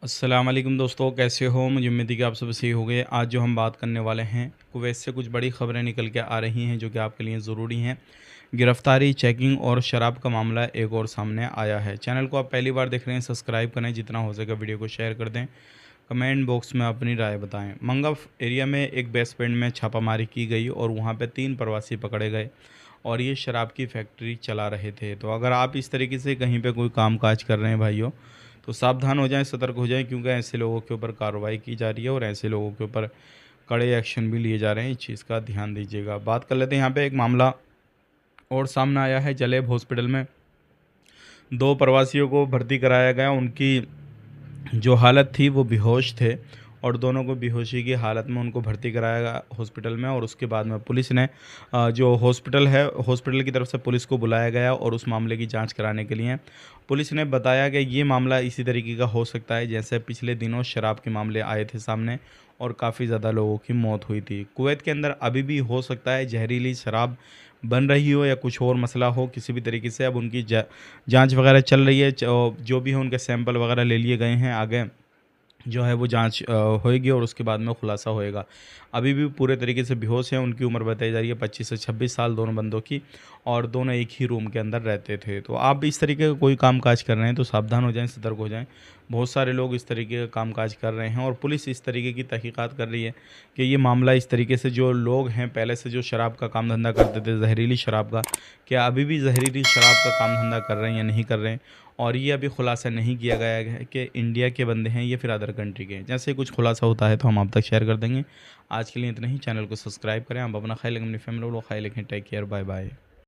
अस्सलाम वालेकुम दोस्तों, कैसे हो? मुझे उम्मीद है कि आप सब सही हो गए। आज जो हम बात करने वाले हैं, कुवैत से कुछ बड़ी खबरें निकल के आ रही हैं जो कि आपके लिए ज़रूरी हैं। गिरफ्तारी, चेकिंग और शराब का मामला एक और सामने आया है। चैनल को आप पहली बार देख रहे हैं, सब्सक्राइब करें, जितना हो सके वीडियो को शेयर कर दें। कमेंट बॉक्स में अपनी राय बताएं। मंगफ एरिया में एक बेस बैंड में छापामारी की गई और वहाँ पे 3 प्रवासी पकड़े गए और ये शराब की फैक्ट्री चला रहे थे। तो अगर आप इस तरीके से कहीं पे कोई काम-काज कर रहे हैं भाइयों, तो सावधान हो जाएँ, सतर्क हो जाएँ, क्योंकि ऐसे लोगों के ऊपर कार्रवाई की जा रही है और ऐसे लोगों के ऊपर कड़े एक्शन भी लिए जा रहे हैं। इस चीज़ का ध्यान दीजिएगा। बात कर लेते हैं, यहाँ पे एक मामला और सामने आया है। जलेब हॉस्पिटल में 2 प्रवासियों को भर्ती कराया गया। उनकी जो हालत थी वो बेहोश थे और दोनों को बेहोशी की हालत में उनको भर्ती कराया गया हॉस्पिटल में। और उसके बाद में पुलिस ने जो हॉस्पिटल है, हॉस्पिटल की तरफ से पुलिस को बुलाया गया और उस मामले की जांच कराने के लिए पुलिस ने बताया कि ये मामला इसी तरीके का हो सकता है जैसे पिछले दिनों शराब के मामले आए थे सामने और काफ़ी ज़्यादा लोगों की मौत हुई थी। कुवैत के अंदर अभी भी हो सकता है जहरीली शराब बन रही हो या कुछ और मसला हो किसी भी तरीके से। अब उनकी जांच वगैरह चल रही है। जो भी है उनके सैंपल वगैरह ले लिए गए हैं। आगे जो है वो जांच होएगी और उसके बाद में खुलासा होएगा। अभी भी पूरे तरीके से बेहोश हैं। उनकी उम्र बताई जा रही है 25 से 26 साल दोनों बंदों की, और दोनों एक ही रूम के अंदर रहते थे। तो आप भी इस तरीके का कोई काम-काज कर रहे हैं तो सावधान हो जाएँ, सतर्क हो जाएँ। बहुत सारे लोग इस तरीके का काम-काज कर रहे हैं और पुलिस इस तरीके की तहकीकात कर रही है कि ये मामला इस तरीके से जो लोग हैं पहले से जो शराब का काम-धंधा करते थे, ज़हरीली शराब का, क्या अभी भी ज़हरीली शराब का काम-धंधा कर रहे हैं या नहीं कर रहे हैं। और ये अभी खुलासा नहीं किया गया है कि इंडिया के बंदे हैं या फिर अदर कंट्री के हैं। जैसे ही कुछ खुलासा होता है तो हम आप तक शेयर कर देंगे। आज के लिए इतना ही। चैनल को सब्सक्राइब करें। आप अपना ख्याल रखें, अपनी फैमिली को ख्याल रखें। Take care, bye bye.